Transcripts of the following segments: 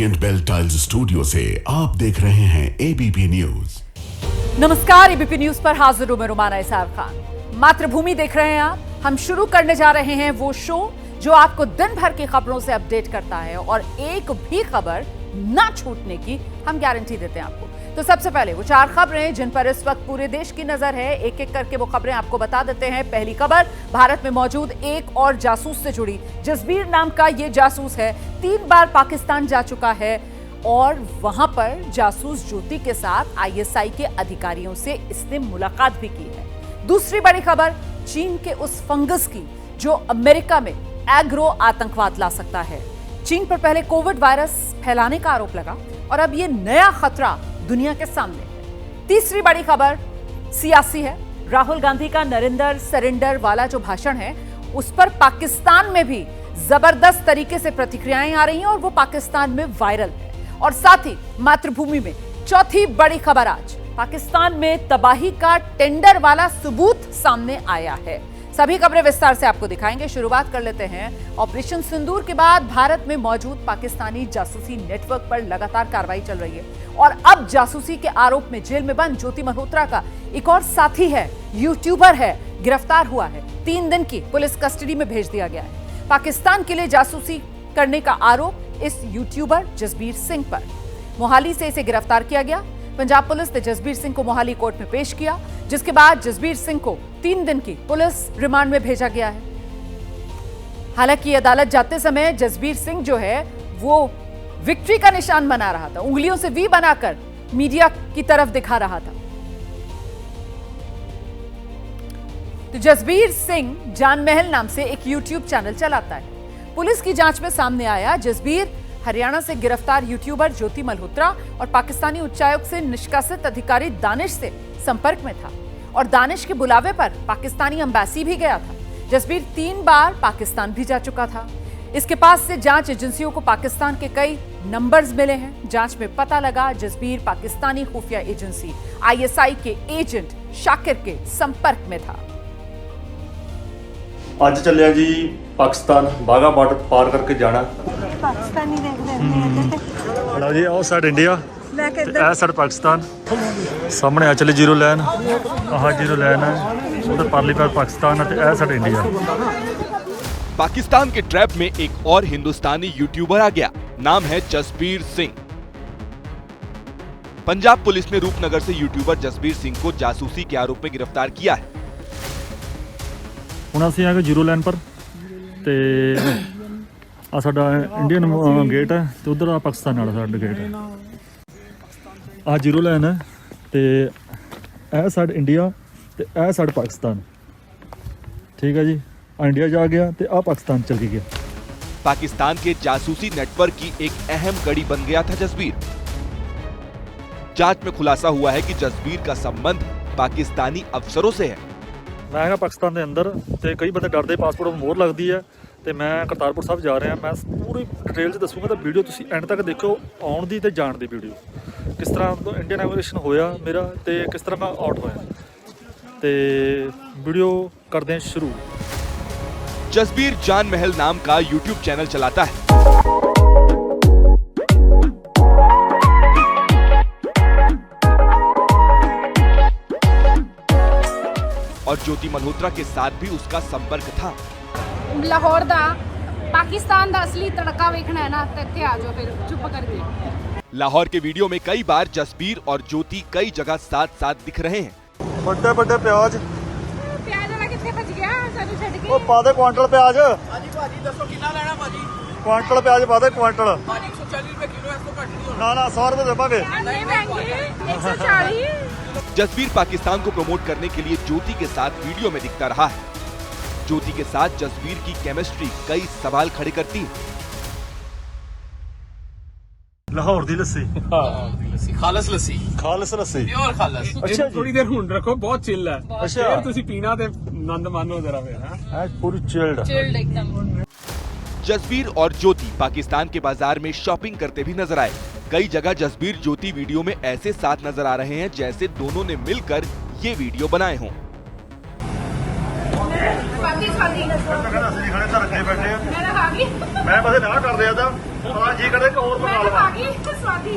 Orient bell tiles studio से आप देख रहे हैं एबीपी न्यूज। नमस्कार, एबीपी न्यूज पर हाजिर हूं मैं रुमाना इसार खान। मातृभूमि देख रहे हैं आप। हम शुरू करने जा रहे हैं वो शो जो आपको दिन भर की खबरों से अपडेट करता है और एक भी खबर ना छूटने की हम गारंटी देते हैं आपको। तो सबसे पहले वो 4 खबरें जिन पर इस वक्त पूरे देश की नजर है, एक एक करके वो खबरें आपको बता देते हैं। पहली खबर, भारत में मौजूद एक और जासूस से जुड़ी। जसबीर नाम का ये जासूस है, 3 बार पाकिस्तान जा चुका है और वहां पर जासूस ज्योति के साथ आईएसआई के अधिकारियों से इसने मुलाकात भी की है। दूसरी बड़ी खबर, चीन के उस फंगस की जो अमेरिका में एग्रो आतंकवाद ला सकता है। चीन पर पहले कोविड वायरस फैलाने का आरोप लगा और अब ये नया खतरा दुनिया के सामने है। तीसरी बड़ी खबर सियासी है। राहुल गांधी का नरेंद्र सरेंडर वाला जो भाषण है उस पर पाकिस्तान में भी जबरदस्त तरीके से प्रतिक्रियाएं आ रही हैं और वो पाकिस्तान में वायरल है। और साथ ही मातृभूमि में चौथी बड़ी खबर, आज पाकिस्तान में तबाही का टेंडर वाला सबूत सामने आया है। सभी खबरें विस्तार से आपको दिखाएंगे। शुरुआत कर लेते हैं ऑपरेशन सिंदूर के बाद भारत में मौजूद पाकिस्तानी जासूसी नेटवर्क पर लगातार कार्रवाई चल रही है और अब जासूसी के आरोप में जेल में बंद ज्योति मल्होत्रा का एक और साथी है, यूट्यूबर है, गिरफ्तार हुआ है। 3 दिन की पुलिस कस्टडी में भेज दिया गया है। पाकिस्तान के लिए जासूसी करने का आरोप इस यूट्यूबर जसबीर सिंह पर। मोहाली से इसे गिरफ्तार किया गया। पंजाब पुलिस ने जसबीर सिंह को मोहाली कोर्ट में पेश किया, जिसके बाद जसबीर सिंह को 3 दिन की पुलिस रिमांड में भेजा गया है। हालांकि अदालत जाते समय जसबीर सिंह जो है वो विक्ट्री का निशान बना रहा था, उंगलियों से वी बनाकर मीडिया की तरफ दिखा रहा था। तो जसबीर सिंह जानमहल नाम से एक यूट्यूब चैनल चलाता है। पुलिस की जांच में सामने आया जसबीर हरियाणा से गिरफ्तार यूट्यूबर ज्योति मल्होत्रा और पाकिस्तानी उच्चायुक्त से निष्कासित अधिकारी दानिश से संपर्क में था और दानिश के बुलावे पर पाकिस्तानी एम्बेसी भी गया था। जसबीर 3 बार पाकिस्तान भी जा चुका था। इसके पास से जांच एजेंसियों को पाकिस्तान के कई नंबर्स मिले हैं। जांच में पता लगा जसबीर पाकिस्तानी खुफिया एजेंसी आईएसआई के एजेंट शाकिर के संपर्क में था। ਅੱਜ ਚੱਲਿਆ ਜੀ ਪਾਕਿਸਤਾਨ ਬਾਗਾ ਬਾਰਡਰ ਪਾਰ ਕਰਕੇ ਜਾਣਾ। ਪਾਕਿਸਤਾਨੀ ਦੇਖਦੇ ਲਓ ਜੀ ਆਹ ਸਾਈਡ ਇੰਡੀਆ ਤੇ ਇਹ ਸਾਈਡ ਪਾਕਿਸਤਾਨ। ਸਾਹਮਣੇ ਆ ਚੱਲੇ ਜ਼ੀਰੋ ਲਾਈਨ, ਆਹ ਜ਼ੀਰੋ ਲਾਈਨ ਹੈ, ਉਹਦੇ ਪਰਲੀ ਪਾਰ ਪਾਕਿस्तान ਹੈ ਤੇ ਇਹ ਸਾਈਡ ਇੰਡੀਆ। पाकिस्तान के ट्रैप में एक और हिंदुस्तानी यूट्यूबर आ गया। नाम है जसबीर सिंह। पंजाब पुलिस ने रूपनगर से यूट्यूबर जसबीर सिंह को जासूसी के आरोप में गिरफ्तार किया है। ਹੁਣ ਅਸੀਂ ਆ ਗਏ ਜ਼ੀਰੋ ਲਾਈਨ ਪਰ ਤੇ ਆ ਸਾਡਾ ਇੰਡੀਅਨ ਗੇਟ ਹੈ ਤੇ ਉਧਰ ਆ ਪਾਕਿਸਤਾਨ ਵਾਲਾ ਸਾਡਾ ਗੇਟ ਹੈ। ਆ ਜ਼ੀਰੋ ਲਾਈਨ ਹੈ ਤੇ ਇਹ ਸਾਈਡ ਇੰਡੀਆ ਤੇ ਇਹ ਸਾਈਡ ਪਾਕਿस्तान। ਠੀਕ ਹੈ ਜੀ, इंडिया जा गया तो आ पाकिस्तान चल गया। पाकिस्तान के जासूसी नेटवर्क की एक अहम कड़ी बन गया था जसबीर। जांच में खुलासा हुआ है कि जसबीर का संबंध पाकिस्तानी अफसरों से है। मैं हाँ पाकिस्तान के अंदर तो कई बंदे डरते पासपोर्ट में मोहर लगती है तो मैं करतारपुर साहब जा रहा। मैं पूरी डिटेल च दसूँगा तो वीडियो तुसी एंड तक देखो, आउण दी ते जाण दी वीडियो किस तरह तो इंडियन एमिग्रेशन होया मेरा तो किस तरह मैं आउट होया तो वीडियो करते हैं शुरू। जसबीर जानमहल नाम का यूट्यूब चैनल चलाता है। और ज्योति मल्होत्रा के साथ भी उसका संपर्क था। लाहौर दा पाकिस्तान दा असली तड़का वेखना है ना ते इत्थे आ जाओ, फिर चुप कर दे। लाहौर के वीडियो में कई बार जसबीर और ज्योति कई जगह साथ साथ दिख रहे हैं। बड़े बड़े प्याज प्याज वाला किथे बच गया सानू छड्ड के। ओ पा दे क्वांटल प्याज। भाजी भाजी दसो कितना लेना भाजी? क्वांटल प्याज पा दे क्वांटल। भाजी 140 रुपए किलो है, इसको कट नहीं होना। ना ना 100 रुपए देवांगे। नहीं महंगे 140। जसबीर पाकिस्तान को प्रमोट करने के लिए ज्योति के साथ वीडियो में दिखता रहा है। ज्योति के साथ जसबीर की केमिस्ट्री कई सवाल खड़े करती है। लाहौर दी लस्सी, खालस लस्सी, खालस लस्सी। प्योर खालस। अच्छा थोड़ी देर हुन रखो, बहुत चिल है। अच्छा फिर तुसी पीना ते आनंद मानो जरा फिर। हां पूरी चिल्ड एकदम। जसबीर और ज्योति पाकिस्तान के बाजार में शॉपिंग करते भी नजर आए। कई जगह जसबीर ज्योति वीडियो में ऐसे साथ नजर आ रहे हैं जैसे दोनों ने मिलकर ये वीडियो बनाए हों। स्वादी स्वादी ਅਸੀਂ ਖੜੇ ਤਾਂ ਰੱਖੇ ਬੈਠੇ ਆ मैं खा गई ਮੈਂ ਬਸ ਨਾ ਕਰਦੇ ਆ ਤਾਂ ਪਤਾ ਜੀ ਕਰਦੇ ਕਿ ਹੋਰ मैं खा गई स्वादी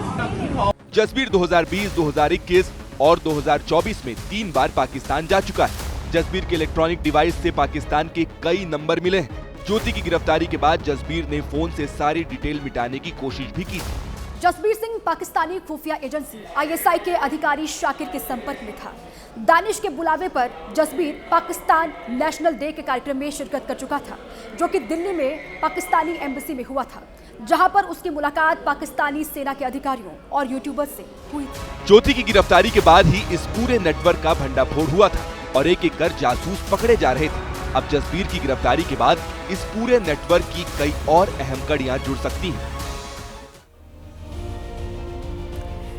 जसबीर 2020, 2021 और 2024 में 3 बार पाकिस्तान जा चुका है। जसबीर के इलेक्ट्रॉनिक डिवाइस से पाकिस्तान के कई नंबर मिले हैं। ज्योति की गिरफ्तारी के बाद जसबीर ने फोन से सारी डिटेल मिटाने की कोशिश भी की थी। जसबीर सिंह पाकिस्तानी खुफिया एजेंसी ISI के अधिकारी शाकिर के संपर्क में था। दानिश के बुलावे पर जसबीर पाकिस्तान नेशनल डे के कार्यक्रम में शिरकत कर चुका था, जो कि दिल्ली में पाकिस्तानी एम्बेसी में हुआ था, जहां पर उसकी मुलाकात पाकिस्तानी सेना के अधिकारियों और यूट्यूबर्स से हुई थी। ज्योति की गिरफ्तारी के बाद ही इस पूरे नेटवर्क का भंडाफोड़ हुआ था और एक एक कर जासूस पकड़े जा रहे थे। अब जसबीर की गिरफ्तारी के बाद इस पूरे नेटवर्क की कई और अहम कड़ियां जुड़ सकती हैं।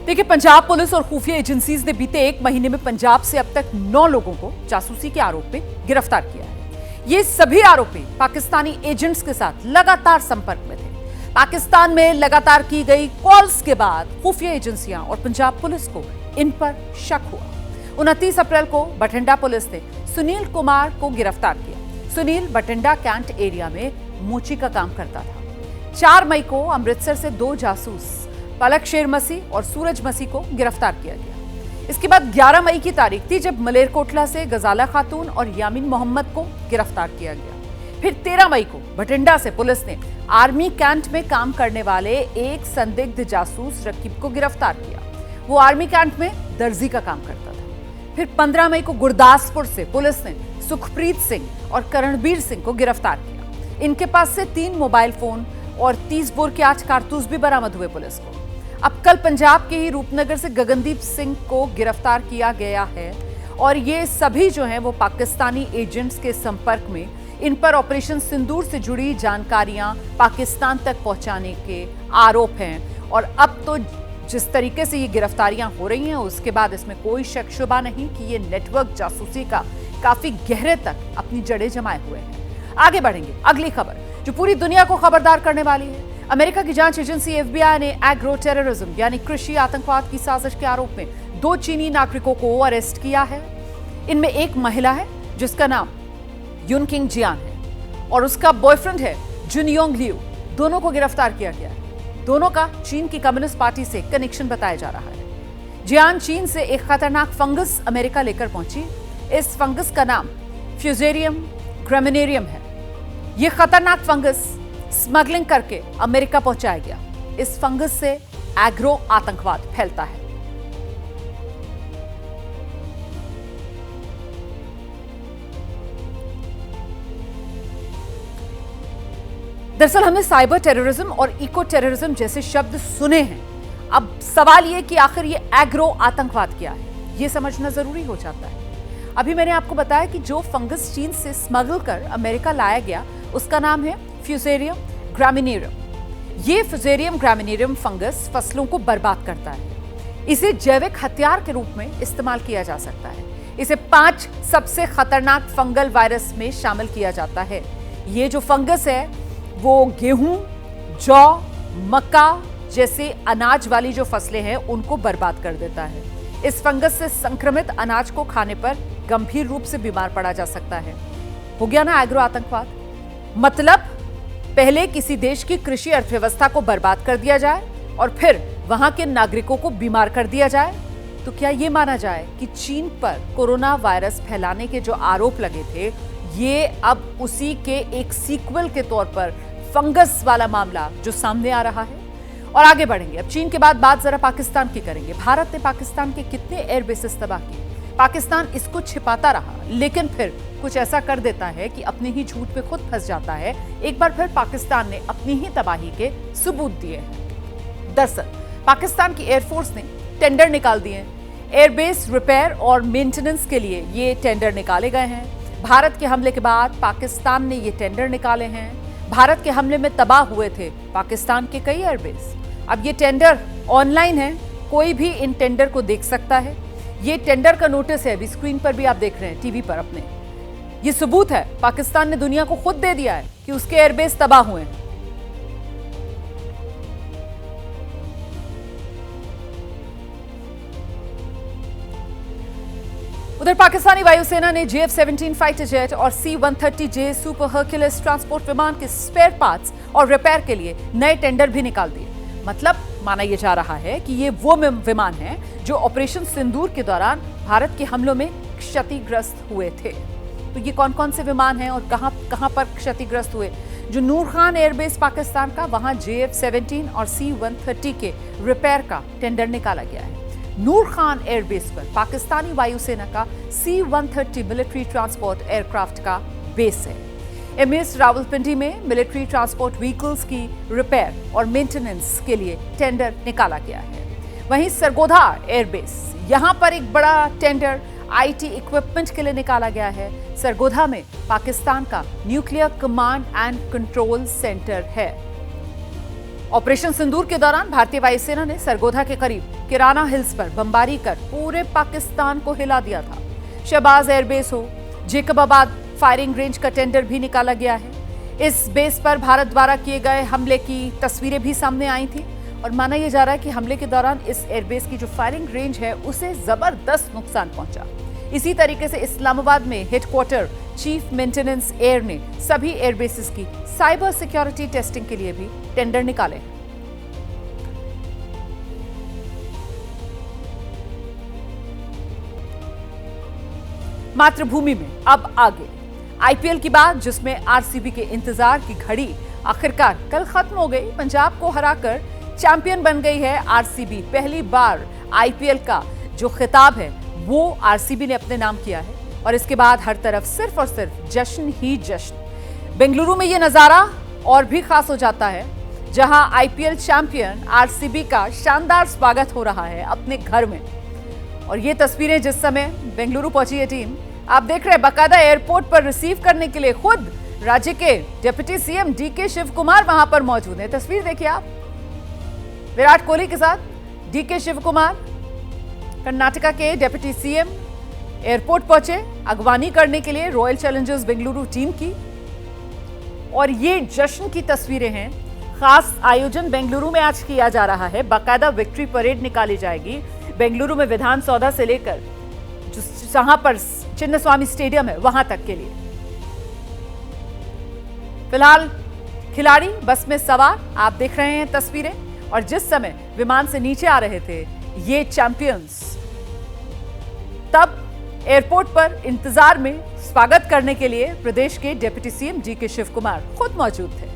देखिए, पंजाब पुलिस और खुफिया एजेंसीज ने बीते 1 महीने में पंजाब से अब तक 9 लोगों को जासूसी के आरोप में गिरफ्तार किया है। ये सभी आरोपी पाकिस्तानी एजेंट्स के साथ लगातार संपर्क में थे। पाकिस्तान में लगातार की गई कॉल्स के बाद खुफिया एजेंसियां और पंजाब पुलिस को इन पर शक हुआ। 29 अप्रैल को बठिंडा पुलिस ने सुनील कुमार को गिरफ्तार किया। सुनील बठिंडा कैंट एरिया में मोची का काम करता था। 4 मई को अमृतसर से 2 जासूस पलक शेर मसीह और सूरज मसीह को गिरफ्तार किया गया। इसके बाद 11 मई की तारीख थी जब मलेरकोटला से गजाला खातून और यामीन मोहम्मद को गिरफ्तार किया गया। फिर 13 मई को बठिंडा से पुलिस ने आर्मी कैंट में काम करने वाले एक संदिग्ध जासूस रकीब को गिरफ्तार किया। वो आर्मी कैंट में दर्जी का काम करता था। फिर 15 मई को गुरदासपुर से पुलिस ने सुखप्रीत सिंह और करणबीर सिंह को गिरफ्तार किया। इनके पास से 3 मोबाइल फोन और 30 बोर के 8 कारतूस भी बरामद हुए पुलिस को। अब कल पंजाब के ही रूपनगर से गगनदीप सिंह को गिरफ्तार किया गया है और ये सभी जो हैं वो पाकिस्तानी एजेंट्स के संपर्क में, इन पर ऑपरेशन सिंदूर से जुड़ी जानकारियां पाकिस्तान तक पहुंचाने के आरोप हैं। और अब तो जिस तरीके से ये गिरफ्तारियां हो रही हैं उसके बाद इसमें कोई शक शुबा नहीं कि ये नेटवर्क जासूसी का काफी गहरे तक अपनी जड़ें जमाए हुए हैं। आगे बढ़ेंगे, अगली खबर जो पूरी दुनिया को खबरदार करने वाली है। अमेरिका की जांच एजेंसी FBI ने एग्रो टेररिज्म यानी कृषि आतंकवाद की साजिश के आरोप में 2 चीनी नागरिकों को अरेस्ट किया है। इनमें एक महिला है जिसका नाम युनकिंग जियान है और उसका बॉयफ्रेंड है जुनयोंग लियू। दोनों को गिरफ्तार किया गया है। दोनों का चीन की कम्युनिस्ट पार्टी से कनेक्शन बताया जा रहा है। जियान चीन से एक खतरनाक फंगस अमेरिका लेकर पहुंची। इस फंगस का नाम फ्यूजेरियम ग्रामिनेरियम है। यह खतरनाक फंगस स्मगलिंग करके अमेरिका पहुंचाया गया। इस फंगस से एग्रो आतंकवाद फैलता है। दरअसल हमने साइबर टेररिज्म और इको टेररिज्म जैसे शब्द सुने हैं। अब सवाल यह कि आखिर ये एग्रो आतंकवाद क्या है, यह समझना जरूरी हो जाता है। अभी मैंने आपको बताया कि जो फंगस चीन से स्मगल कर अमेरिका लाया गया उसका नाम है फ्यूजेरियम ग्रामिनेरियम। ये फ्यूजेरियम ग्रामिनेरियम फंगस फसलों को बर्बाद करता है। इसे जैविक हथियार के रूप में इस्तेमाल किया जा सकता है। इसे 5 सबसे खतरनाक फंगल वायरस में शामिल किया जाता है। ये जो फंगस है वो गेहूं, जौ, मक्का जैसे अनाज वाली जो फसलें हैं उनको बर्बाद कर देता है। इस फंगस से संक्रमित अनाज को खाने पर गंभीर रूप से बीमार पड़ा जा सकता है। हो गया ना एग्रो आतंकवाद। मतलब पहले किसी देश की कृषि अर्थव्यवस्था को बर्बाद कर दिया जाए और फिर वहां के नागरिकों को बीमार कर दिया जाए। तो क्या यह माना जाए कि चीन पर कोरोना वायरस फैलाने के जो आरोप लगे थे ये अब उसी के एक सीक्वल के तौर पर फंगस वाला मामला जो सामने आ रहा है। और आगे बढ़ेंगे, अब चीन के बाद बात जरा पाकिस्तान की करेंगे। भारत ने पाकिस्तान के कितने एयरबेसेस तबाह किए? पाकिस्तान इसको छिपाता रहा लेकिन फिर कुछ ऐसा कर देता है कि अपने ही झूठ पे खुद फंस जाता है। एक बार फिर पाकिस्तान ने अपनी ही तबाही के सबूत दिए हैं। दरअसल पाकिस्तान की एयरफोर्स ने टेंडर निकाल दिए हैं। एयरबेस रिपेयर और मेंटेनेंस के लिए ये टेंडर निकाले गए हैं। भारत के हमले के बाद पाकिस्तान ने ये टेंडर निकाले हैं। भारत के हमले में तबाह हुए थे पाकिस्तान के कई एयरबेस। अब ये टेंडर ऑनलाइन है, कोई भी इन टेंडर को देख सकता है। ये टेंडर का नोटिस है, अभी स्क्रीन पर भी आप देख रहे हैं टीवी पर अपने। ये सबूत है, पाकिस्तान ने दुनिया को खुद दे दिया है कि उसके एयरबेस तबाह हुए हैं। उधर पाकिस्तानी वायुसेना ने JF-17 फाइटर जेट और C-130J सुपर हर्क्यूलिस ट्रांसपोर्ट विमान के स्पेयर पार्ट्स और रिपेयर के लिए नए टेंडर भी निकाल दिए। मतलब माना यह जा रहा है कि ये वो विमान हैं जो ऑपरेशन सिंदूर के दौरान भारत के हमलों में क्षतिग्रस्त हुए थे। तो ये कौन कौन से विमान हैं और कहां पर क्षतिग्रस्त हुए? जो नूर खान एयरबेस पाकिस्तान का, वहां JF-17 और C-130 के रिपेयर का टेंडर निकाला गया है। नूर खान एयरबेस पर पाकिस्तानी वायुसेना का C-130 मिलिट्री ट्रांसपोर्ट एयरक्राफ्ट का बेस है। एमएस रावलपिंडी में मिलिट्री ट्रांसपोर्ट व्हीकल्स की रिपेयर और मेंटेनेंस के लिए टेंडर निकाला गया है। वहीं सरगोधा एयरबेस, यहां पर एक बड़ा टेंडर IT इक्विपमेंट के लिए निकाला गया है। सरगोधा में पाकिस्तान का nuclear command and control centre है। ऑपरेशन सिंदूर के दौरान भारतीय वायुसेना ने सरगोधा के करीब किराना हिल्स पर बमबारी कर पूरे पाकिस्तान को हिला दिया था। शहबाज एयरबेस हो, जेकबाबाद फायरिंग रेंज का टेंडर भी निकाला गया है। इस बेस पर भारत द्वारा किए गए हमले की तस्वीरें भी सामने आई थी और माना यह जा रहा है कि हमले के दौरान इस एयरबेस की जो फायरिंग रेंज है उसे जबरदस्त नुकसान पहुंचा। इसी तरीके से इस्लामाबाद में हेडक्वार्टर चीफ मेंटेनेंस एयर ने सभी एयरबेसेस की साइबर सिक्योरिटी टेस्टिंग के लिए भी टेंडर निकाले हैं। मातृभूमि में अब आगे IPL की बात, जिसमें RCB के इंतजार की घड़ी आखिरकार कल खत्म हो गई। पंजाब को हराकर चैंपियन बन गई है RCB। पहली बार IPL का जो खिताब है वो RCB ने अपने नाम किया है और इसके बाद हर तरफ सिर्फ और सिर्फ जश्न ही जश्न। बेंगलुरु में ये नजारा और भी खास हो जाता है, जहां IPL चैंपियन RCB का शानदार स्वागत हो रहा है अपने घर में। और ये तस्वीरें जिस समय बेंगलुरु पहुंची है टीम, आप देख रहे हैं बाकायदा एयरपोर्ट पर रिसीव करने के लिए खुद राज्य के deputy CM DK Shiv Kumar वहां पर मौजूद हैं। तस्वीर देखिए आप, विराट कोहली के साथ DK शिव कुमार कर्नाटका के डिप्टी CM एयरपोर्ट पहुंचे अगवानी करने के लिए रॉयल चैलेंजर्स बेंगलुरु टीम की। और ये जश्न की तस्वीरें हैं। खास आयोजन बेंगलुरु में आज किया जा रहा है। बाकायदा विक्ट्री परेड निकाली जाएगी बेंगलुरु में विधान सौदा से लेकर जहां पर चिन्नस्वामी स्टेडियम है वहां तक के लिए। फिलहाल खिलाड़ी बस में सवार, आप देख रहे हैं तस्वीरें। और जिस समय विमान से नीचे आ रहे थे ये चैंपियंस, तब एयरपोर्ट पर इंतजार में स्वागत करने के लिए प्रदेश के deputy CM DK Shiv Kumar खुद मौजूद थे।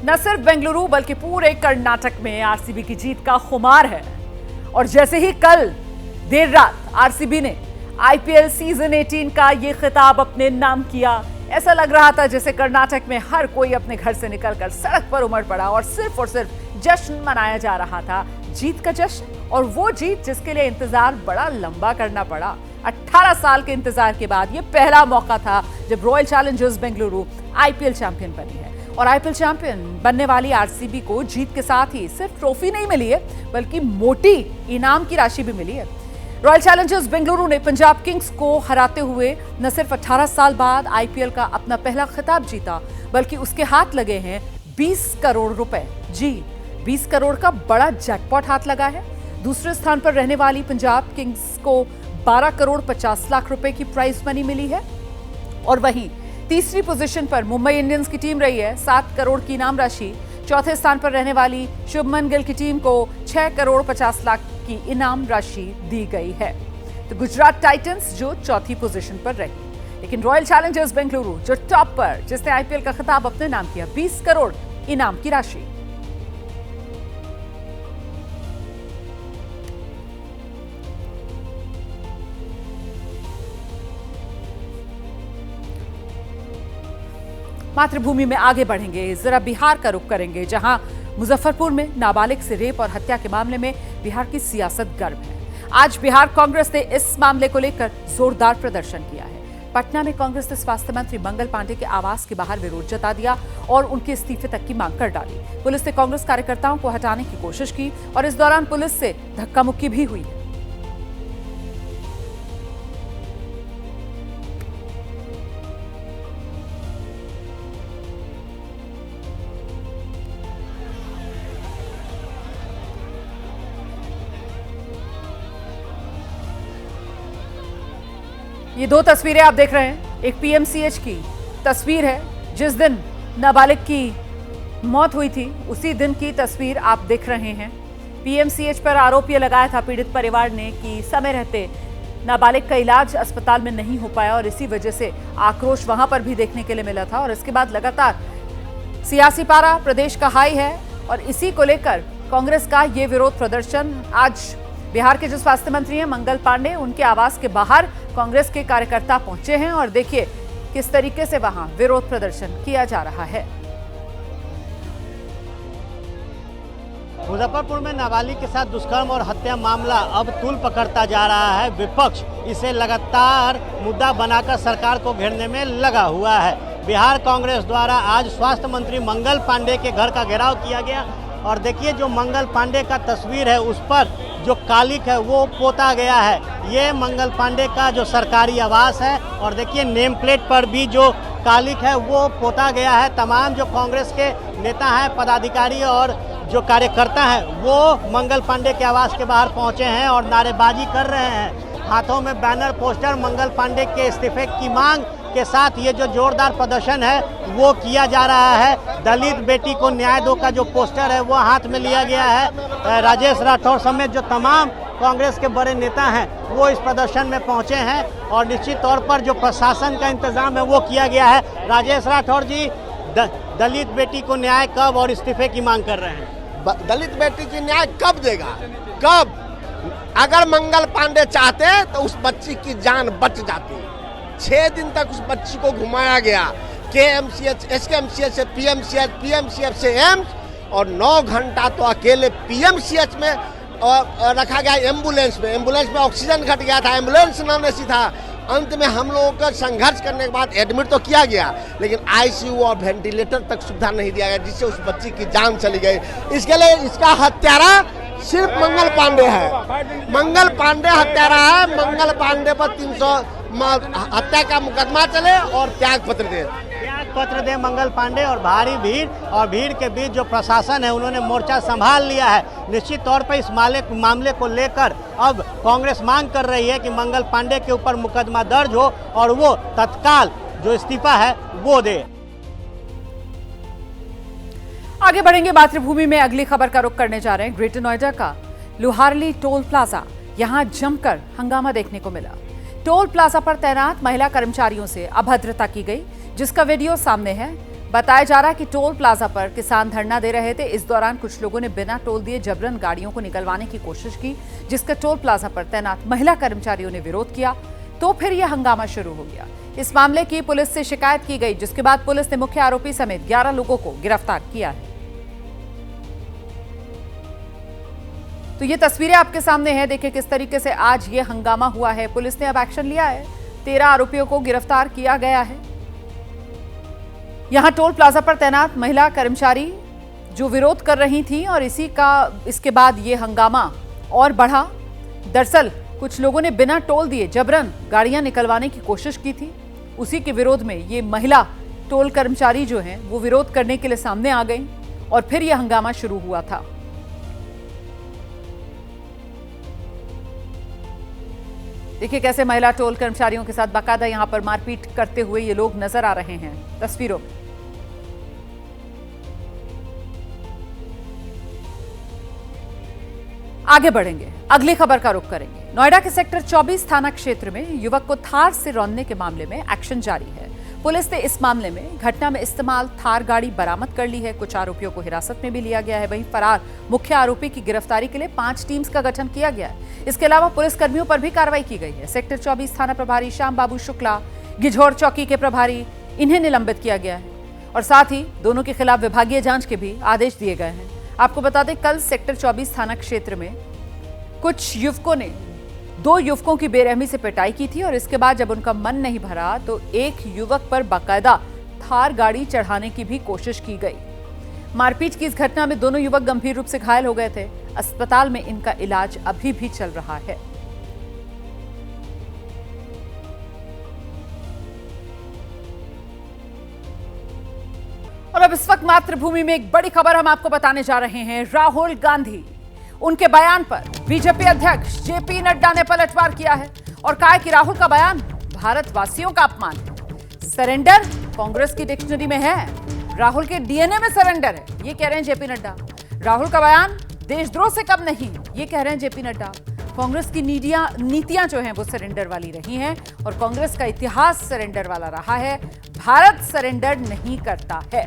न सिर्फ बेंगलुरु बल्कि पूरे कर्नाटक में RCB की जीत का खुमार है। और जैसे ही कल देर रात RCB ने IPL सीजन 18 का ये खिताब अपने नाम किया, ऐसा लग रहा था जैसे कर्नाटक में हर कोई अपने घर से निकलकर सड़क पर उमड़ पड़ा और सिर्फ जश्न मनाया जा रहा था, जीत का जश्न। और वो जीत जिसके लिए इंतजार बड़ा लंबा करना पड़ा। 18 साल के इंतजार के बाद ये पहला मौका था जब royal Challengers Bengaluru IPL champion बनी है। और IPL चैंपियन बनने वाली RCB को जीत के साथ ही सिर्फ ट्रॉफी नहीं मिली है बल्कि मोटी इनाम की राशि भी मिली है। रॉयल चैलेंजर्स बेंगलुरु ने पंजाब किंग्स को हराते हुए न सिर्फ 18 साल बाद IPL का अपना पहला खिताब जीता बल्कि उसके हाथ लगे हैं 20 करोड़ रुपए। जी, 20 करोड़ का बड़ा जैकपॉट हाथ लगा है। दूसरे स्थान पर रहने वाली पंजाब किंग्स को 12 करोड़ 50 लाख रुपए की प्राइज मनी मिली है। और वहीं तीसरी पोजीशन पर मुंबई इंडियंस की टीम रही है, 7 करोड़ की इनाम राशि। चौथे स्थान पर रहने वाली शुभमन गिल की टीम को 6 करोड़ 50 लाख की इनाम राशि दी गई है। तो गुजरात टाइटंस जो चौथी पोजीशन पर रही, लेकिन रॉयल चैलेंजर्स बेंगलुरु जो टॉप पर, जिसने IPL का खिताब अपने नाम किया, 20 करोड़ इनाम की राशि। मातृभूमि में आगे बढ़ेंगे, जरा बिहार का रुख करेंगे, जहां मुजफ्फरपुर में नाबालिग से रेप और हत्या के मामले में बिहार की सियासत गर्म है। आज बिहार कांग्रेस ने इस मामले को लेकर जोरदार प्रदर्शन किया है। पटना में कांग्रेस ने स्वास्थ्य मंत्री मंगल पांडे के आवास के बाहर विरोध जता दिया और उनके इस्तीफे तक की मांग कर डाली। पुलिस ने कांग्रेस कार्यकर्ताओं को हटाने की कोशिश की और इस दौरान पुलिस से धक्का मुक्की भी हुई है। ये दो तस्वीरें आप देख रहे हैं, एक पीएमसीएच की तस्वीर है जिस दिन नाबालिग की मौत हुई थी, उसी दिन की तस्वीर आप देख रहे हैं। पीएमसीएच पर आरोप यह लगाया था पीड़ित परिवार ने कि समय रहते नाबालिग का इलाज अस्पताल में नहीं हो पाया और इसी वजह से आक्रोश वहां पर भी देखने के लिए मिला था। और इसके बाद लगातार सियासी पारा प्रदेश का हाई है और इसी को लेकर कांग्रेस का ये विरोध प्रदर्शन आज बिहार के जो स्वास्थ्य मंत्री हैं मंगल पांडे, उनके आवास के बाहर कांग्रेस के कार्यकर्ता पहुंचे हैं और देखिए किस तरीके से वहां विरोध प्रदर्शन किया जा रहा है। मुजफ्फरपुर में नाबालिग के साथ दुष्कर्म और हत्या मामला अब तूल पकड़ता जा रहा है। विपक्ष इसे लगातार मुद्दा बनाकर सरकार को घेरने में लगा हुआ है। बिहार कांग्रेस द्वारा आज स्वास्थ्य मंत्री मंगल पांडे के घर का घेराव किया गया और देखिए जो मंगल पांडे का तस्वीर है उस पर जो कालिक है वो पोता गया है। ये मंगल पांडे का जो सरकारी आवास है और देखिए नेम प्लेट पर भी जो कालिक है वो पोता गया है। तमाम जो कांग्रेस के नेता हैं, पदाधिकारी और जो कार्यकर्ता हैं वो मंगल पांडे के आवास के बाहर पहुंचे हैं और नारेबाजी कर रहे हैं। हाथों में बैनर पोस्टर मंगल पांडे के इस्तीफे की मांग के साथ ये जो जोरदार प्रदर्शन है वो किया जा रहा है। दलित बेटी को न्याय दो का जो पोस्टर है वो हाथ में लिया गया है। राजेश राठौर समेत जो तमाम कांग्रेस के बड़े नेता हैं वो इस प्रदर्शन में पहुंचे हैं और निश्चित तौर पर जो प्रशासन का इंतजाम है वो किया गया है। राजेश राठौर जी, दलित बेटी को न्याय कब और इस्तीफे की मांग कर रहे हैं? दलित बेटी की न्याय कब देगा? कब? अगर मंगल पांडे चाहते तो उस बच्ची की जान बच जाती। 6 दिन तक उस बच्ची को घुमाया गया KMCH, SKMCH से PMCH, PMCH से एम्स और 9 घंटा तो अकेले PMCH में रखा गया। एम्बुलेंस में ऑक्सीजन घट गया था, एम्बुलेंस नॉन-एसी था। अंत में हम लोगों का संघर्ष करने के बाद एडमिट तो किया गया लेकिन ICU और वेंटिलेटर तक सुविधा नहीं दिया गया जिससे उस बच्ची की जान चली गई। इसके लिए इसका हत्यारा सिर्फ मंगल पांडे है। मंगल पांडे हत्यारा है। मंगल पांडे पर 300 हत्या का मुकदमा चले और त्याग पत्र दे मंगल पांडे। और भारी भीड़ के बीच जो प्रशासन है उन्होंने मोर्चा संभाल लिया है। निश्चित तौर पर इस मामले को लेकर अब कांग्रेस मांग कर रही है कि मंगल पांडे के ऊपर मुकदमा दर्ज हो और वो तत्काल जो इस्तीफा है वो दे। आगे बढ़ेंगे, मातृभूमि में अगली खबर का रुख करने जा रहे हैं। ग्रेटर नोएडा का लोहारली टोल प्लाजा, यहां जमकर हंगामा देखने को मिला। टोल प्लाजा पर तैनात महिला कर्मचारियों से अभद्रता की गई जिसका वीडियो सामने है। बताया जा रहा है कि टोल प्लाजा पर किसान धरना दे रहे थे। इस दौरान कुछ लोगों ने बिना टोल दिए जबरन गाड़ियों को निकलवाने की कोशिश की जिसका टोल प्लाजा पर तैनात महिला कर्मचारियों ने विरोध किया तो फिर यह हंगामा शुरू हो गया। इस मामले की पुलिस से शिकायत की गई जिसके बाद पुलिस ने मुख्य आरोपी समेत 11 लोगों को गिरफ्तार किया है। तो ये तस्वीरें आपके सामने हैं, देखिए किस तरीके से आज ये हंगामा हुआ है। पुलिस ने अब एक्शन लिया है, 13 आरोपियों को गिरफ्तार किया गया है। यहां टोल प्लाजा पर तैनात महिला कर्मचारी जो विरोध कर रही थी और इसके बाद ये हंगामा और बढ़ा। दरअसल कुछ लोगों ने बिना टोल दिए जबरन गाड़ियां निकलवाने की कोशिश की थी। उसी के विरोध में ये महिला टोल कर्मचारी जो हैं वो विरोध करने के लिए सामने आ गई और फिर यह हंगामा शुरू हुआ था। देखिए कैसे महिला टोल कर्मचारियों के साथ बाकायदा यहां पर मारपीट करते हुए ये लोग नजर आ रहे हैं तस्वीरों में। आगे बढ़ेंगे, अगली खबर का रुख करेंगे। नोएडा के सेक्टर 24 थाना क्षेत्र में युवक को थार से रौंदने के मामले में एक्शन जारी है। पुलिस ने इस मामले में घटना में इस्तेमाल थार गाड़ी बरामद कर ली है। कुछ आरोपियों को हिरासत में भी लिया गया है। वहीं फरार मुख्य आरोपी की गिरफ्तारी के लिए 5 टीम्स का गठन किया गया है। इसके अलावा पुलिस कर्मियों पर भी कार्रवाई की गई है। सेक्टर 24 थाना प्रभारी श्याम बाबू शुक्ला, गिझौर चौकी के प्रभारी, इन्हें निलंबित किया गया है और साथ ही दोनों के खिलाफ विभागीय जांच के भी आदेश दिए गए हैं। आपको बता दें कल सेक्टर 24 थाना क्षेत्र में कुछ युवकों ने 2 युवकों की बेरहमी से पिटाई की थी और इसके बाद जब उनका मन नहीं भरा तो एक युवक पर बाकायदा थार गाड़ी चढ़ाने की भी कोशिश की गई। मारपीट की इस घटना में दोनों युवक गंभीर रूप से घायल हो गए थे। अस्पताल में इनका इलाज अभी भी चल रहा है। और अब इस वक्त मातृभूमि में एक बड़ी खबर हम आपको बताने जा रहे हैं। राहुल गांधी, उनके बयान पर बीजेपी अध्यक्ष जेपी नड्डा ने पलटवार किया है और कहा कि राहुल का बयान भारतवासियों का अपमान है। सरेंडर कांग्रेस की डिक्शनरी में है, राहुल के डीएनए में सरेंडर है, ये कह रहे हैं जेपी नड्डा। राहुल का बयान देशद्रोह से कम नहीं, ये कह रहे हैं जेपी नड्डा। कांग्रेस की नीतियां जो हैं वो सरेंडर वाली रही हैं और कांग्रेस का इतिहास सरेंडर वाला रहा है। भारत सरेंडर नहीं करता है।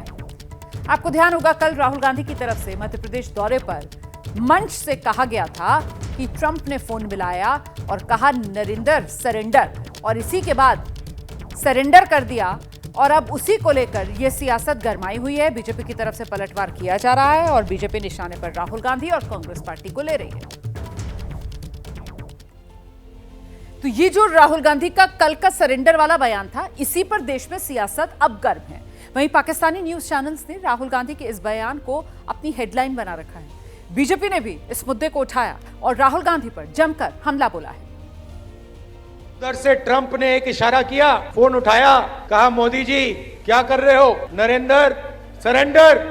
आपको ध्यान होगा कल राहुल गांधी की तरफ से मध्य प्रदेश दौरे पर मंच से कहा गया था कि ट्रंप ने फोन मिलाया और कहा नरेंद्र सरेंडर, और इसी के बाद सरेंडर कर दिया और अब उसी को लेकर यह सियासत गरमाई हुई है। बीजेपी की तरफ से पलटवार किया जा रहा है और बीजेपी निशाने पर राहुल गांधी और कांग्रेस पार्टी को ले रही है। तो ये जो राहुल गांधी का कल का सरेंडर वाला बयान था, इसी पर देश में सियासत अब गर्म है। वहीं पाकिस्तानी न्यूज चैनल्स ने राहुल गांधी के इस बयान को अपनी हेडलाइन बना रखा है। बीजेपी ने भी इस मुद्दे को उठाया और राहुल गांधी पर जमकर हमला बोला है। उधर से ट्रंप ने एक इशारा किया, फोन उठाया, कहा मोदी जी क्या कर रहे हो, नरेंद्र सरेंडर,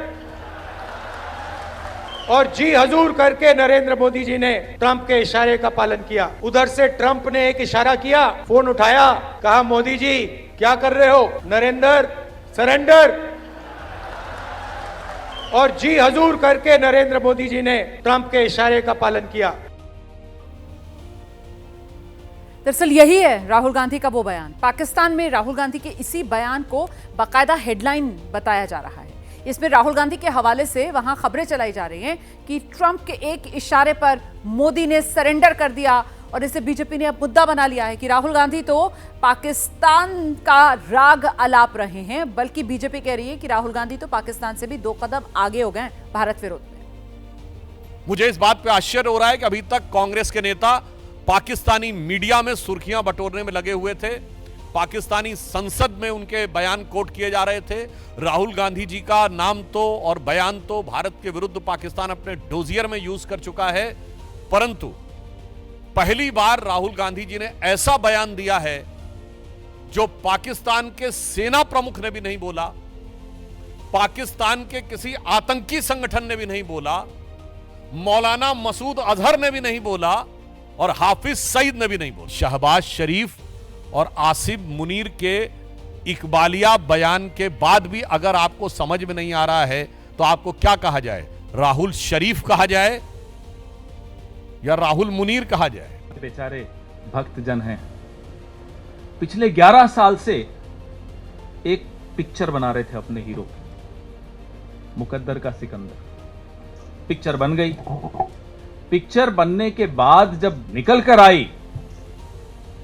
और जी हजूर करके नरेंद्र मोदी जी ने ट्रंप के इशारे का पालन किया। उधर से ट्रंप ने एक इशारा किया, फोन उठाया, कहा मोदी जी क्या कर रहे हो, नरेंद्र सरेंडर, और जी हजूर करके नरेंद्र मोदी जी ने ट्रंप के इशारे का पालन किया। दरअसल यही है राहुल गांधी का वो बयान। पाकिस्तान में राहुल गांधी के इसी बयान को बाकायदा हेडलाइन बताया जा रहा है। इसमें राहुल गांधी के हवाले से वहां खबरें चलाई जा रही हैं कि ट्रंप के एक इशारे पर मोदी ने सरेंडर कर दिया और इसे बीजेपी ने अब मुद्दा बना लिया है कि राहुल गांधी तो पाकिस्तान का राग अलाप रहे हैं, बल्कि बीजेपी कह रही है कि राहुल गांधी तो पाकिस्तान से भी 2 कदम आगे हो गए भारत विरोध में। मुझे इस बात पे आश्चर्य हो रहा है कि अभी तक कांग्रेस के नेता पाकिस्तानी मीडिया में सुर्खियां बटोरने में लगे हुए थे, पाकिस्तानी संसद में उनके बयान कोट किए जा रहे थे। राहुल गांधी जी का नाम तो और बयान तो भारत के विरुद्ध पाकिस्तान अपने डोजियर में यूज कर चुका है, परंतु पहली बार राहुल गांधी जी ने ऐसा बयान दिया है जो पाकिस्तान के सेना प्रमुख ने भी नहीं बोला, पाकिस्तान के किसी आतंकी संगठन ने भी नहीं बोला, मौलाना मसूद अजहर ने भी नहीं बोला और हाफिज सईद ने भी नहीं बोला। शहबाज शरीफ और आसिफ मुनीर के इकबालिया बयान के बाद भी अगर आपको समझ में नहीं आ रहा है तो आपको क्या कहा जाए, राहुल शरीफ कहा जाए या राहुल मुनीर कहा जाए? बेचारे भक्तजन हैं, पिछले 11 साल से एक पिक्चर बना रहे थे अपने हीरो की, मुकद्दर का सिकंदर। पिक्चर बन गई, पिक्चर बनने के बाद जब निकल कर आई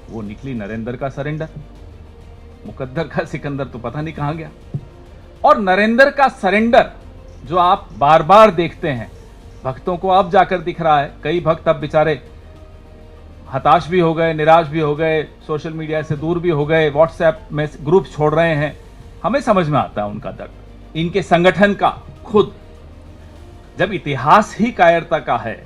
वो निकली नरेंद्र का सरेंडर। मुकद्दर का सिकंदर तो पता नहीं कहां गया। और नरेंद्र का सरेंडर जो आप बार बार देखते हैं, भक्तों को अब जाकर दिख रहा है। कई भक्त अब बेचारे हताश भी हो गए, निराश भी हो गए, सोशल मीडिया से दूर भी हो गए, व्हाट्सएप में ग्रुप छोड़ रहे हैं। हमें समझ में आता है उनका दर्द, इनके संगठन का खुद। जब इतिहास ही कायरता का है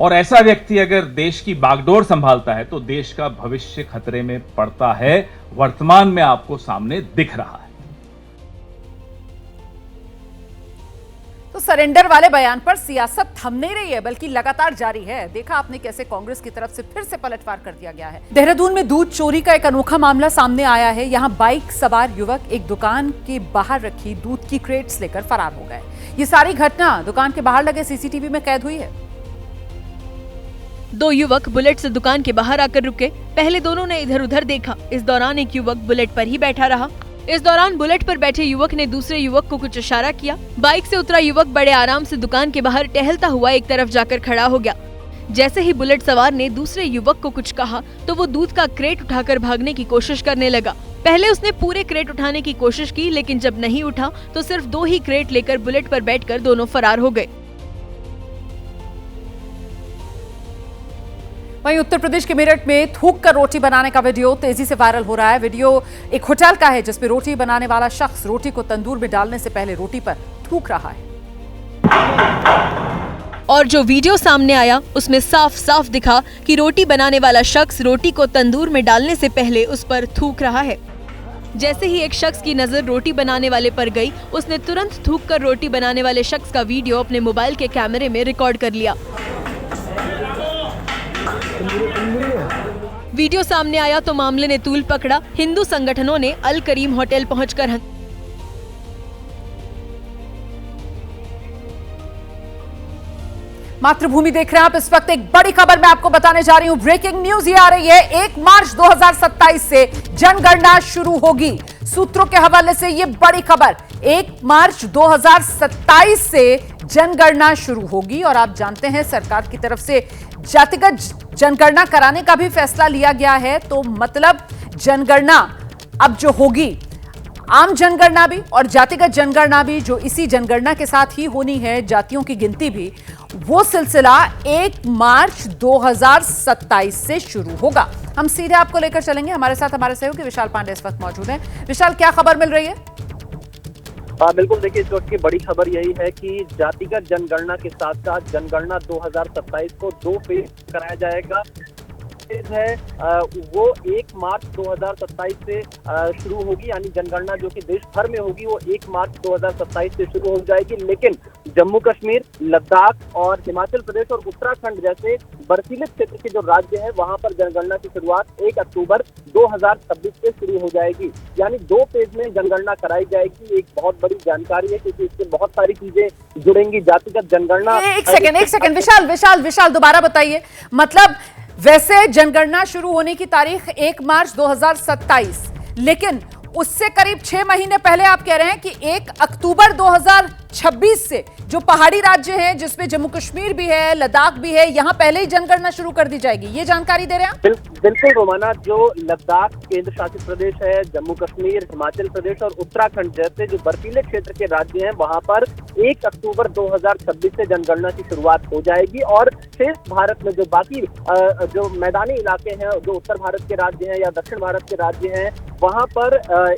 और ऐसा व्यक्ति अगर देश की बागडोर संभालता है तो देश का भविष्य खतरे में पड़ता है। वर्तमान में आपको सामने दिख रहा है। तो सरेंडर वाले बयान पर सियासत थम नहीं रही है, बल्कि लगातार जारी है। देखा आपने कैसे कांग्रेस की तरफ से फिर से पलटवार कर दिया गया है। देहरादून में दूध चोरी का एक अनोखा मामला सामने आया है। यहां बाइक सवार युवक एक दुकान के बाहर रखी दूध की क्रेट्स लेकर फरार हो गए। ये सारी घटना दुकान के बाहर लगे सीसीटीवी में कैद हुई है। 2 युवक बुलेट से दुकान के बाहर आकर रुके। पहले दोनों ने इधर उधर देखा। इस दौरान एक युवक बुलेट पर ही बैठा रहा। इस दौरान बुलेट पर बैठे युवक ने दूसरे युवक को कुछ इशारा किया। बाइक से उतरा युवक बड़े आराम से दुकान के बाहर टहलता हुआ एक तरफ जाकर खड़ा हो गया। जैसे ही बुलेट सवार ने दूसरे युवक को कुछ कहा तो वो दूध का क्रेट उठाकर भागने की कोशिश करने लगा। पहले उसने पूरे क्रेट उठाने की कोशिश की, लेकिन जब नहीं उठा तो सिर्फ 2 ही क्रेट लेकर बुलेट पर बैठकर दोनों फरार हो गए। वहीं उत्तर प्रदेश के मेरठ में थूक कर रोटी बनाने का वीडियो तेजी से वायरल हो रहा है। वीडियो एक होटल का है जिसमें रोटी बनाने वाला शख्स रोटी को तंदूर में डालने से पहले रोटी पर थूक रहा है। और जो वीडियो सामने आया उसमें साफ साफ दिखा कि रोटी बनाने वाला शख्स रोटी को तंदूर में डालने से पहले उस पर थूक रहा है। जैसे ही एक शख्स की नजर रोटी बनाने वाले पर गई, उसने तुरंत थूक कर रोटी बनाने वाले शख्स का वीडियो अपने मोबाइल के कैमरे में रिकॉर्ड कर लिया। वीडियो सामने आया तो मामले ने तूल पकड़ा। हिंदू संगठनों ने अल करीम होटल पहुंचकर मातृभूमि देख रहे हैं आप। इस वक्त एक बड़ी खबर मैं आपको बताने जा रही हूं। ब्रेकिंग न्यूज ये आ रही है, 1 मार्च 2027 से जनगणना शुरू होगी। सूत्रों के हवाले से ये बड़ी खबर, 1 मार्च 2027 से जनगणना शुरू होगी। और आप जानते हैं सरकार की तरफ से जातिगत जनगणना कराने का भी फैसला लिया गया है। तो मतलब जनगणना अब जो होगी, आम जनगणना भी और जातिगत जनगणना भी, जो इसी जनगणना के साथ ही होनी है, जातियों की गिनती भी, वो सिलसिला 1 मार्च 2027 से शुरू होगा। हम सीधे आपको लेकर चलेंगे। हमारे साथ हमारे सहयोगी विशाल पांडे इस वक्त मौजूद हैं। विशाल, क्या खबर मिल रही है? बिल्कुल, देखिए इस वक्त की बड़ी खबर यही है कि जातिगत जनगणना के साथ साथ जनगणना 2027 को 2 फेज कराया जाएगा। है वो 1 मार्च 2027 से शुरू होगी, यानी जनगणना जो कि देश भर में होगी वो 1 मार्च 2027 से शुरू हो जाएगी। लेकिन जम्मू कश्मीर, लद्दाख और हिमाचल प्रदेश और उत्तराखंड जैसे बर्फीले क्षेत्र के जो राज्य हैं वहां पर जनगणना की शुरुआत 1 अक्टूबर 2026 से शुरू हो जाएगी। यानी 2 फेज में जनगणना कराई जाएगी। एक बहुत बड़ी जानकारी है क्योंकि इससे बहुत सारी चीजें जुड़ेंगी। जातिगत जनगणना, एक सेकंड विशाल दोबारा बताइए। मतलब वैसे जनगणना शुरू होने की तारीख 1 मार्च 2027, लेकिन उससे करीब 6 महीने पहले आप कह रहे हैं कि 1 अक्टूबर 2026 से जो पहाड़ी राज्य हैं, जिसमें जम्मू कश्मीर भी है, लद्दाख भी है, यहां पहले ही जनगणना शुरू कर दी जाएगी। ये जानकारी दे रहे हैं आप? बिल्कुल रोमाना, जो लद्दाख केंद्र शासित प्रदेश है, जम्मू कश्मीर, हिमाचल प्रदेश और उत्तराखंड जैसे जो बर्फीले क्षेत्र के राज्य हैं वहां पर 1 अक्टूबर 2026 से जनगणना की शुरुआत हो जाएगी। और शेष भारत में जो बाकी जो मैदानी इलाके हैं, जो उत्तर भारत के राज्य हैं या दक्षिण भारत के राज्य हैं, वहां पर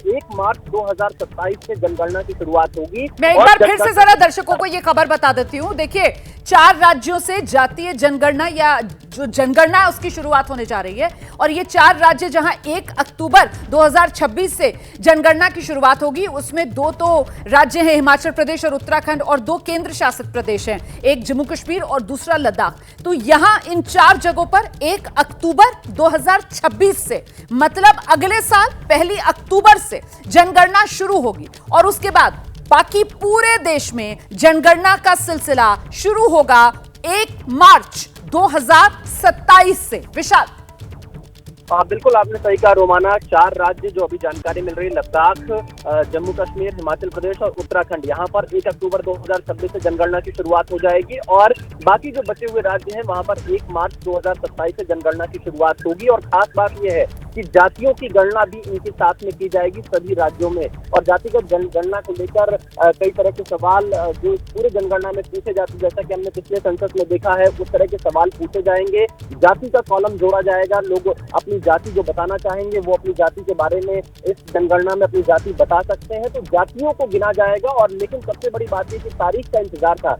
1 मार्च 2027 से जनगणना की शुरुआत होगी। मैं एक बार फिर से जरा दर्शकों को ये खबर बता देती हूँ। देखिए, 4 राज्यों से जातीय जनगणना या जो जनगणना है उसकी शुरुआत होने जा रही है। और ये 4 राज्य जहां 1 अक्टूबर 2026 से जनगणना की शुरुआत होगी, उसमें 2 तो राज्य हैं, हिमाचल प्रदेश और उत्तराखंड, और 2 केंद्र शासित प्रदेश हैं, एक जम्मू कश्मीर और दूसरा लद्दाख। तो यहां इन 4 जगहों पर 1 अक्टूबर 2026 से, मतलब अगले साल 1 अक्टूबर से जनगणना शुरू होगी। और उसके बाद बाकी पूरे देश में जनगणना का सिलसिला शुरू होगा 1 मार्च 2027 से। विशाल, बिल्कुल आपने सही कहा रोमाना। 4 राज्य जो अभी जानकारी मिल रही है, लद्दाख, जम्मू कश्मीर, हिमाचल प्रदेश और उत्तराखंड, यहाँ पर 1 अक्टूबर 2026 से जनगणना की शुरुआत हो जाएगी। और बाकी जो बचे हुए राज्य हैं वहाँ पर 1 मार्च 2027 से जनगणना की शुरुआत होगी। और खास बात यह है कि जातियों की गणना भी इनके साथ में की जाएगी सभी राज्यों में। और जातिगत जनगणना को लेकर कई तरह के सवाल जो पूरे जनगणना में पूछे जाते, जैसा कि हमने पिछले सेंसस में देखा है, उस तरह के सवाल पूछे जाएंगे। जाति का कॉलम जोड़ा जाएगा। लोग अपनी जाति जो बताना चाहेंगे वो अपनी जाति के बारे में इस जनगणना में अपनी जाति बता सकते हैं। तो जातियों को गिना जाएगा। और लेकिन सबसे बड़ी बात ये कि तारीख का इंतजार था।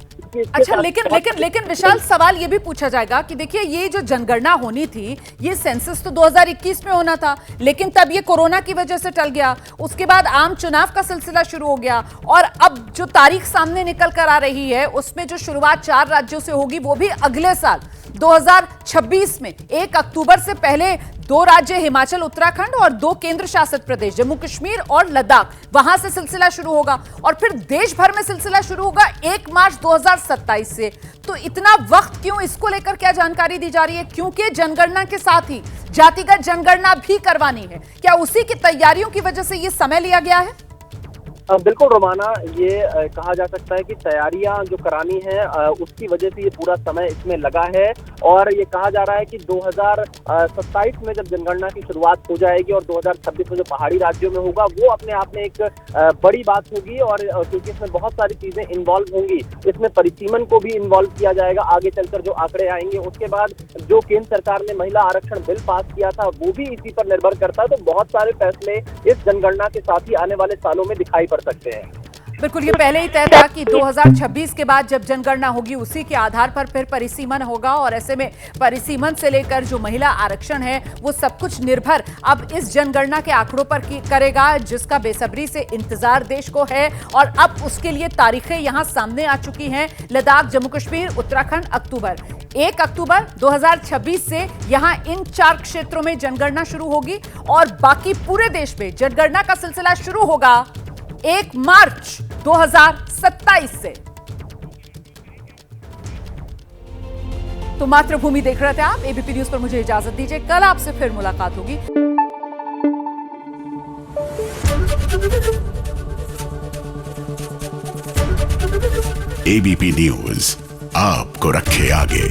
अच्छा, लेकिन विशाल, सवाल ये भी पूछा जाएगा कि देखिए, ये जो जनगणना होनी थी, ये सेंसस तो 2021 में होना था, लेकिन तब ये कोरोना की वजह से टल गया। उसके बाद आम चुनाव का सिलसिला शुरू हो गया। और अब जो तारीख सामने निकल कर आ रही है, उसमें जो शुरुआत 4 राज्यों से होगी, वो भी अगले साल 2026 में 1 अक्टूबर से पहले 2 राज्य हिमाचल, उत्तराखंड और 2 केंद्र शासित प्रदेश जम्मू कश्मीर और लद्दाख, वहां से सिलसिला शुरू होगा। और फिर देश भर में सिलसिला शुरू होगा 1 मार्च 2027 से। तो इतना वक्त क्यों? इसको लेकर क्या जानकारी दी जा रही है? क्योंकि जनगणना के साथ ही जातिगत जनगणना भी करवानी है। क्या उसी की तैयारियों की वजह से यह समय लिया गया है? बिल्कुल रोमाना, ये कहा जा सकता है कि तैयारियां जो करानी है उसकी वजह से ये पूरा समय इसमें लगा है। और ये कहा जा रहा है कि 2027 में जब जनगणना की शुरुआत हो जाएगी और 2026 में जो पहाड़ी राज्यों में होगा, वो अपने आप में एक बड़ी बात होगी। और क्योंकि इसमें बहुत सारी चीजें इन्वॉल्व होंगी, इसमें परिसीमन को भी इन्वॉल्व किया जाएगा। आगे चलकर जो आंकड़े आएंगे, उसके बाद जो केंद्र सरकार ने महिला आरक्षण बिल पास किया था, वो भी इसी पर निर्भर करता है। तो बहुत सारे फैसले इस जनगणना के साथ ही आने वाले सालों में दिखाई पड़ सकते हैं। बिल्कुल, ये पहले ही तय था कि 2026 के बाद जब जनगणना होगी उसी के आधार पर फिर परिसीमन होगा, और ऐसे में परिसीमन से लेकर जो महिला आरक्षण है वो सब कुछ निर्भर अब इस जनगणना के आंकड़ों पर करेगा, जिसका बेसब्री से इंतजार देश को है। और अब उसके लिए तारीखें यहां सामने आ चुकी हैं। लद्दाख, जम्मू कश्मीर, उत्तराखंड, अक्टूबर 1 अक्टूबर 2026 से यहां इन 4 क्षेत्रों में जनगणना शुरू होगी और बाकी पूरे देश में जनगणना का सिलसिला शुरू होगा 1 मार्च 2027 से। तो मातृभूमि देख रहे थे आप, एबीपी न्यूज पर मुझे इजाजत दीजिए, कल आपसे फिर मुलाकात होगी। एबीपी न्यूज आपको रखे आगे।